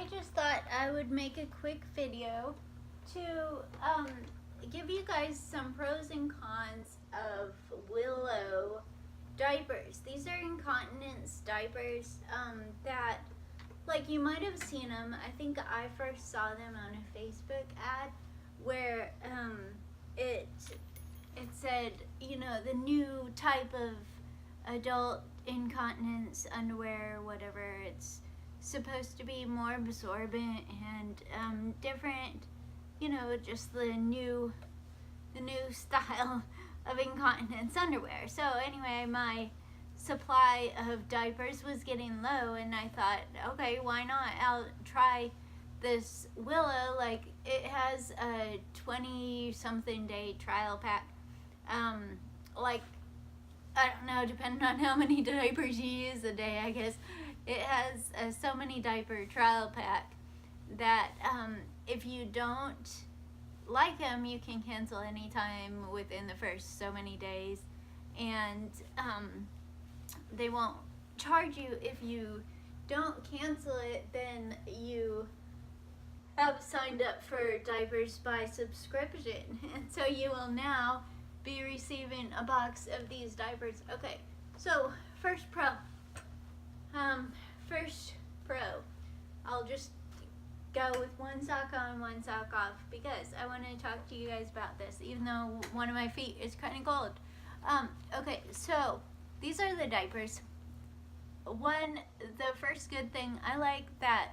just thought I would make a quick video to give you guys some pros and cons of Willow diapers. These are incontinence diapers that, like, you might have seen them. I think I first saw them on a Facebook ad where it said, you know, the new type of adult incontinence underwear, whatever. It's supposed to be more absorbent and different, you know, just the new style of incontinence underwear. So anyway, my supply of diapers was getting low, and I thought, okay, why not? I'll try this Willow. Like, it has a 20-something day trial pack. Like, I don't know, depending on how many diapers you use a day, I guess. It has a so many diaper trial pack that if you don't like them, you can cancel anytime within the first so many days, and they won't charge you if you don't cancel it. Then you have signed up for diapers by subscription, and so you will now be receiving a box of these diapers. Okay, so first pro. I'll just go with one sock on, one sock off, because I want to talk to you guys about this, even though one of my feet is kind of cold. Okay, so these are the diapers. The first good thing, I like that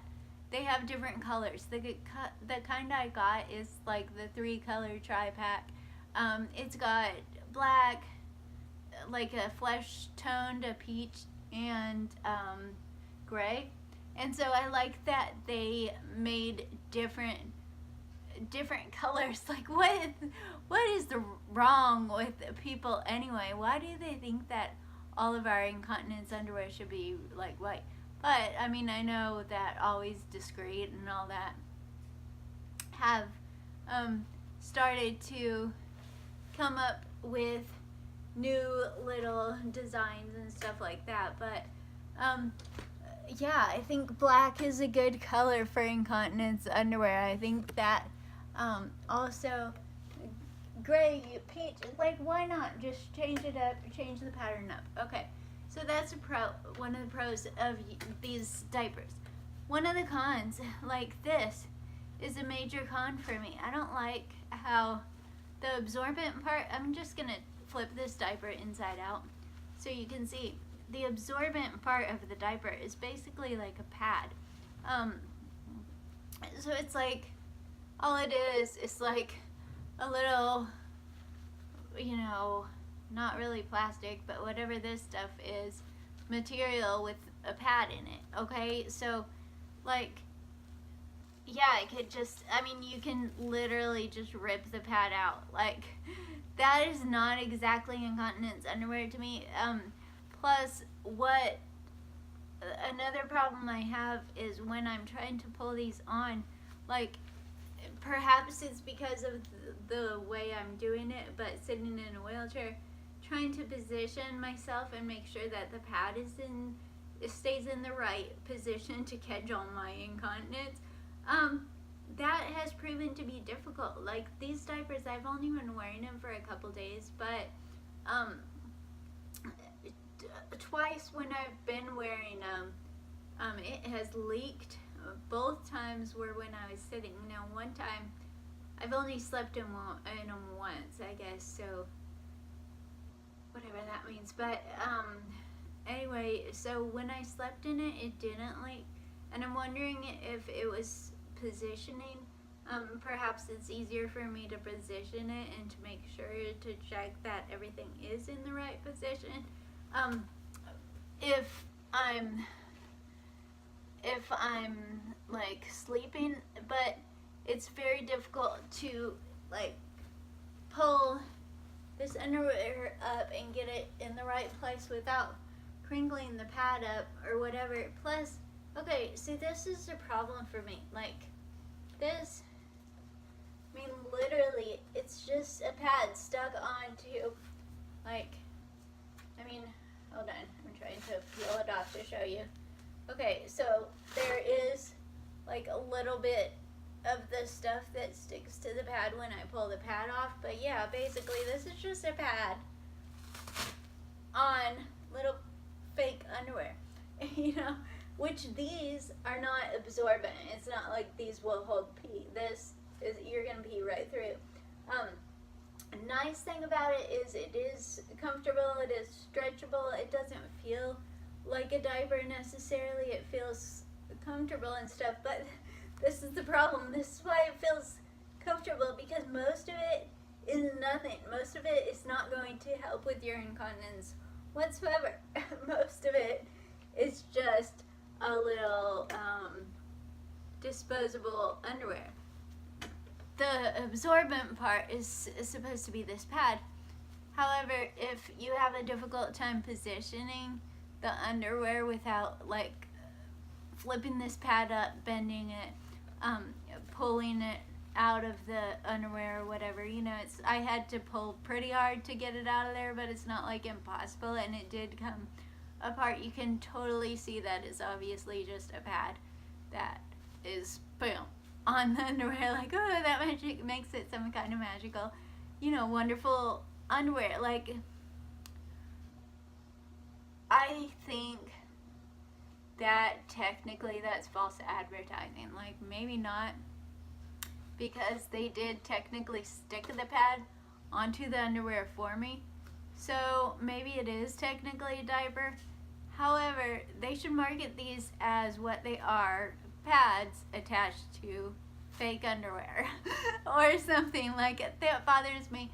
they have different colors. The kind I got is like the 3-color tri-pack. It's got black, like a flesh toned, a peach, and gray. And so I like that they made different colors. Like, what is wrong with people anyway? Why do they think that all of our incontinence underwear should be like white? But I mean, I know that Always Discreet and all that have started to come up with new little designs and stuff like that, but yeah, I think black is a good color for incontinence underwear. I think that also gray, peach, like, why not just change it up, change the pattern up? Okay, so that's one of the pros of these diapers. One of the cons, like, this is a major con for me. I don't like how the absorbent part, I'm just gonna flip this diaper inside out so you can see. The absorbent part of the diaper is basically like a pad. So it's like, all it is like a little, you know, not really plastic, but whatever this stuff is, material with a pad in it, okay? So, like, yeah, it could just, I mean, you can literally just rip the pad out. Like, that is not exactly incontinence underwear to me. Plus, another problem I have is when I'm trying to pull these on, like, perhaps it's because of the way I'm doing it, but sitting in a wheelchair, trying to position myself and make sure that the pad stays in the right position to catch all my incontinence, that has proven to be difficult. Like, these diapers, I've only been wearing them for a couple days, but twice when I've been wearing them, it has leaked. Both times were when I was sitting. Now, one time, I've only slept in them once, I guess, so whatever that means. But anyway, so when I slept in it, it didn't leak, and I'm wondering if it was positioning. Perhaps it's easier for me to position it and to make sure to check that everything is in the right position. If I'm like sleeping, but it's very difficult to, like, pull this underwear up and get it in the right place without crinkling the pad up or whatever. Plus, okay, see, this is a problem for me. Like, this, I mean, literally, it's just a pad stuck onto, like, I mean, hold on, I'm trying to peel it off to show you. Okay, so there is like a little bit of the stuff that sticks to the pad when I pull the pad off. But yeah, basically this is just a pad on little fake underwear, you know, which these are not absorbent. It's not like these will hold pee. This is, you're gonna pee right through. Nice thing about it is comfortable, it is stretchable, it doesn't feel like a diaper necessarily, it feels comfortable and stuff, but this is the problem. This is why it feels comfortable, because most of it is nothing. Most of it is not going to help with your incontinence whatsoever. Most of it is just a little disposable underwear. The absorbent part is supposed to be this pad. However, if you have a difficult time positioning the underwear without like flipping this pad up, bending it, pulling it out of the underwear or whatever, you know, I had to pull pretty hard to get it out of there, but it's not like impossible, and it did come apart. You can totally see that is obviously just a pad that is, boom, on the underwear, like, oh, that magic makes it some kind of magical, you know, wonderful underwear. Like, I think that technically that's false advertising. Like, maybe not, because they did technically stick the pad onto the underwear for me, so maybe it is technically a diaper. However, they should market these as what they are, pads attached to fake underwear or something. Like, that bothers me.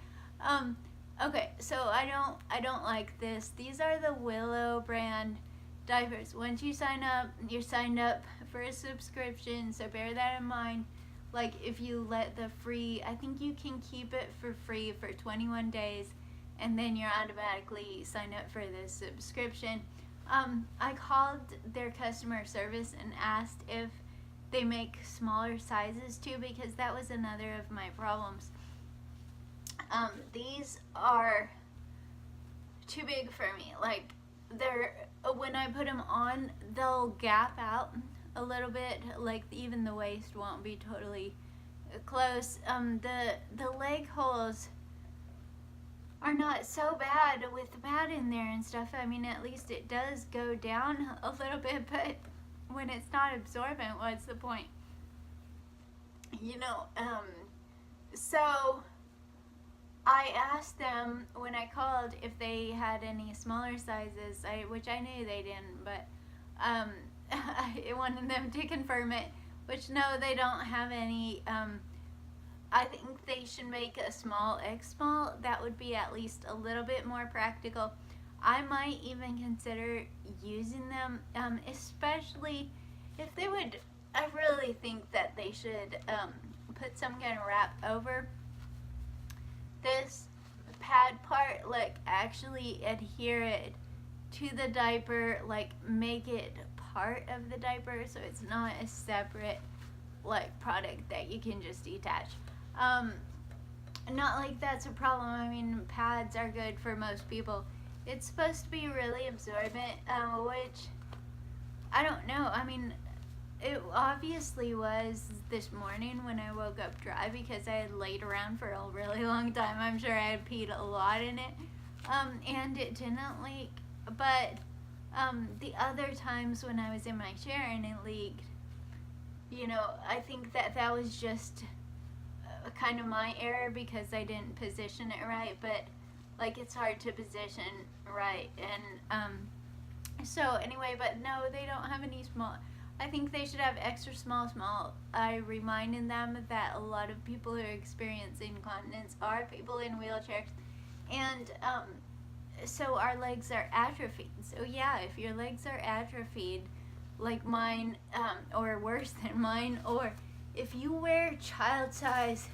Okay, so I don't like this. These are the Willow brand diapers. Once you sign up, you're signed up for a subscription, so bear that in mind. Like, if you let the free, I think you can keep it for free for 21 days, and then you're automatically signed up for this subscription. I called their customer service and asked if they make smaller sizes too, because that was another of my problems. These are too big for me. Like, they're, when I put them on, they'll gap out a little bit. Like, even the waist won't be totally close. The leg holes are not so bad with the pad in there and stuff. I mean, at least it does go down a little bit, but when it's not absorbent, what's the point? You know, so I asked them when I called if they had any smaller sizes, which I knew they didn't, but I wanted them to confirm it, which no, they don't have any. I think they should make a small X small. That would be at least a little bit more practical. I might even consider using them, especially if they would. I really think that they should put some kind of wrap over this pad part, like actually adhere it to the diaper, like make it part of the diaper so it's not a separate like product that you can just detach. Not like that's a problem. I mean, pads are good for most people. It's supposed to be really absorbent, which I don't know. I mean, it obviously was this morning when I woke up dry, because I had laid around for a really long time. I'm sure I had peed a lot in it, and it didn't leak. But the other times when I was in my chair and it leaked, you know, I think that was just kind of my error, because I didn't position it right. But like, it's hard to position right, and so anyway, but no, they don't have any small. I think they should have extra small. I reminded them that a lot of people who experience incontinence are people in wheelchairs, and so our legs are atrophied. So yeah, if your legs are atrophied like mine, or worse than mine, or if you wear child size,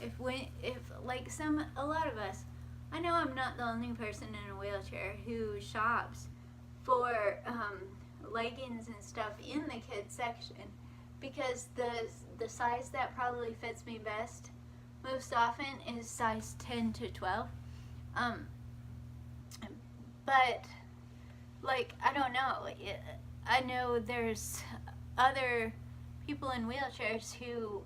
if like a lot of us, I know I'm not the only person in a wheelchair who shops for leggings and stuff in the kids section, because the size that probably fits me best most often is size 10 to 12. But like, I don't know. I know there's other people in wheelchairs who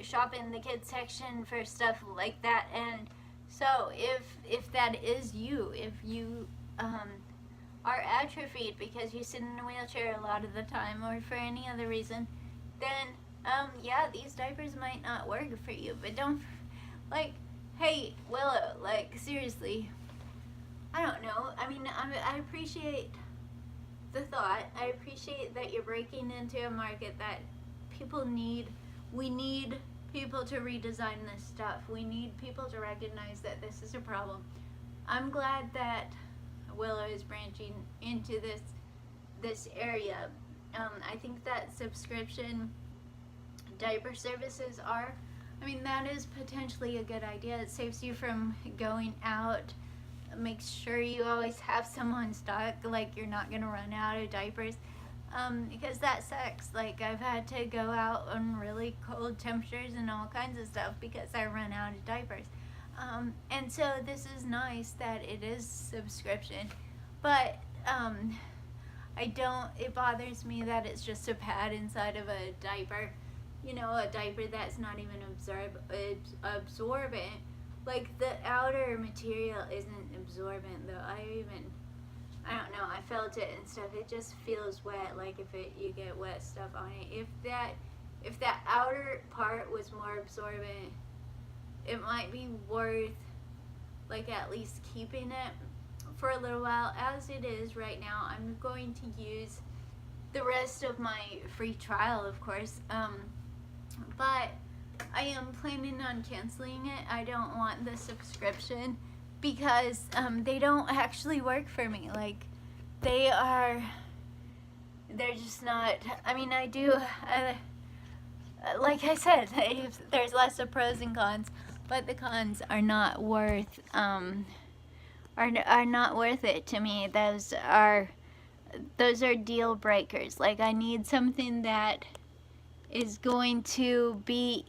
shop in the kids section for stuff like that. And so if that is you, if you are atrophied because you sit in a wheelchair a lot of the time or for any other reason, then yeah, these diapers might not work for you. But don't, like, hey, Willow, like, seriously, I don't know. I mean, I appreciate the thought. I appreciate that you're breaking into a market that people need. We need people to redesign this stuff. We need people to recognize that this is a problem. I'm glad that Willow is branching into this area. I think that subscription diaper services are, I mean, that is potentially a good idea. It saves you from going out. Make sure you always have some on stock, like you're not gonna run out of diapers, because that sucks. Like, I've had to go out on really cold temperatures and all kinds of stuff because I run out of diapers. And so this is nice that it is subscription, but it bothers me that it's just a pad inside of a diaper, you know, a diaper that's not even absorbent. Like, the outer material isn't absorbent though. I don't know, I felt it and stuff. It just feels wet, like you get wet stuff on it. If that outer part was more absorbent, it might be worth, like, at least keeping it for a little while. As it is right now, I'm going to use the rest of my free trial, of course, but I am planning on canceling it. I don't want the subscription because they don't actually work for me. Like, they're just not, I mean, I do, like I said, there's lots of pros and cons, but the cons are not worth, are not worth it to me. Those are deal breakers. Like, I need something that is going to be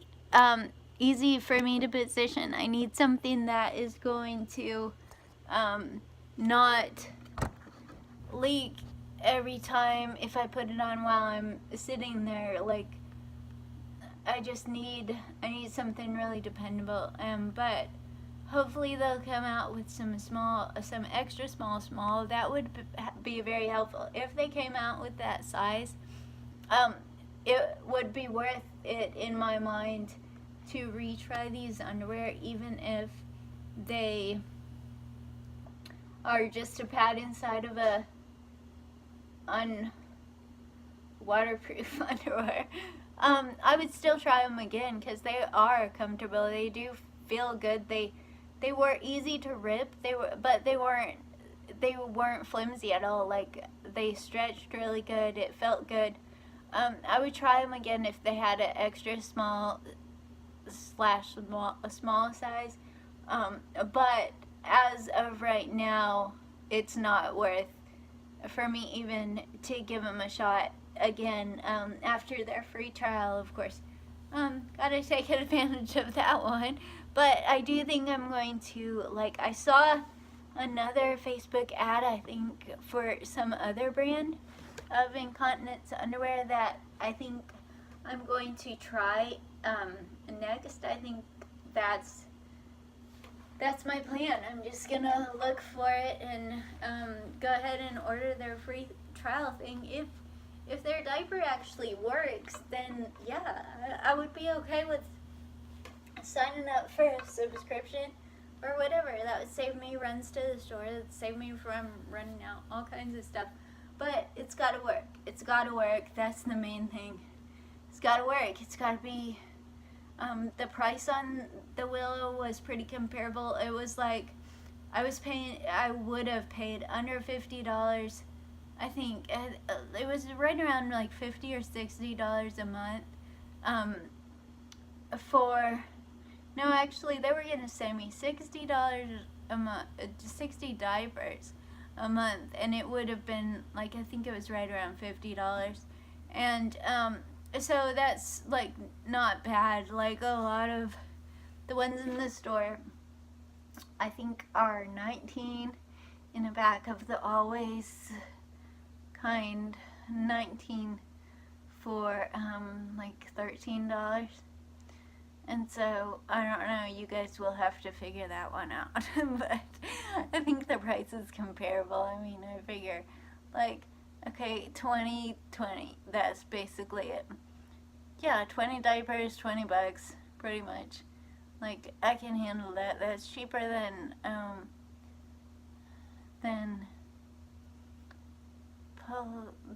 easy for me to position. I need something that is going to not leak every time if I put it on while I'm sitting there. Like, I need something really dependable. But hopefully they'll come out with some extra small. That would be very helpful. If they came out with that size, it would be worth it in my mind to retry these underwear, even if they are just a pad inside of a waterproof underwear. I would still try them again because they are comfortable. They do feel good. They were easy to rip. But they weren't flimsy at all. Like, they stretched really good. It felt good. I would try them again if they had an extra small size. But as of right now, it's not worth for me even to give them a shot again after their free trial, of course. Gotta take advantage of that one. But I do think I'm going to, like, I saw another Facebook ad, I think, for some other brand of incontinence underwear that I think I'm going to try next. I think that's my plan. I'm just gonna look for it and go ahead and order their free trial thing. If their diaper actually works, then yeah, I would be okay with signing up for a subscription or whatever. That would save me runs to the store. That would save me from running out, all kinds of stuff. But it's gotta work. It's gotta work. That's the main thing. It's gotta work. It's gotta be. The price on the Willow was pretty comparable. It was like, I would have paid under $50. I think it was right around like $50 or $60 a month. No, actually, they were gonna send me $60 a month, 60 diapers a month, and it would have been like, I think it was right around $50. And so that's like not bad. Like, a lot of the ones in the store, I think, are $19 in the back of the Always kind, $19 for like $13. And so, I don't know, you guys will have to figure that one out. But I think the price is comparable. I mean, I figure, like, okay, 20, that's basically it. Yeah, 20 diapers, $20, pretty much. Like, I can handle that. That's cheaper than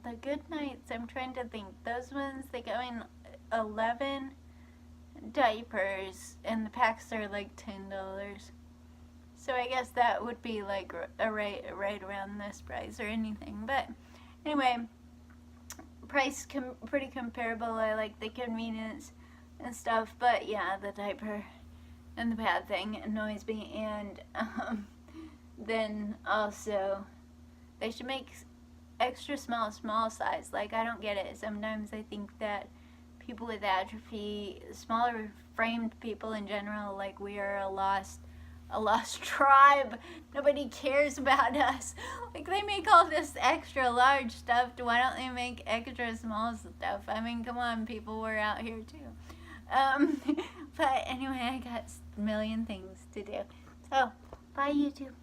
the Good Nights. I'm trying to think. Those ones, they go in 11 diapers, and the packs are like $10. So I guess that would be like right around this price or anything. But anyway, price pretty comparable. I like the convenience and stuff. But yeah, the diaper and the pad thing annoys me. And then also, they should make extra small size. Like, I don't get it. Sometimes I think that people with atrophy, smaller framed people in general, like, we are a lost tribe. Nobody cares about us. Like, they make all this extra large stuff. Why don't they make extra small stuff? I mean, come on, people, we're out here too. But anyway, I got a million things to do. So, bye YouTube.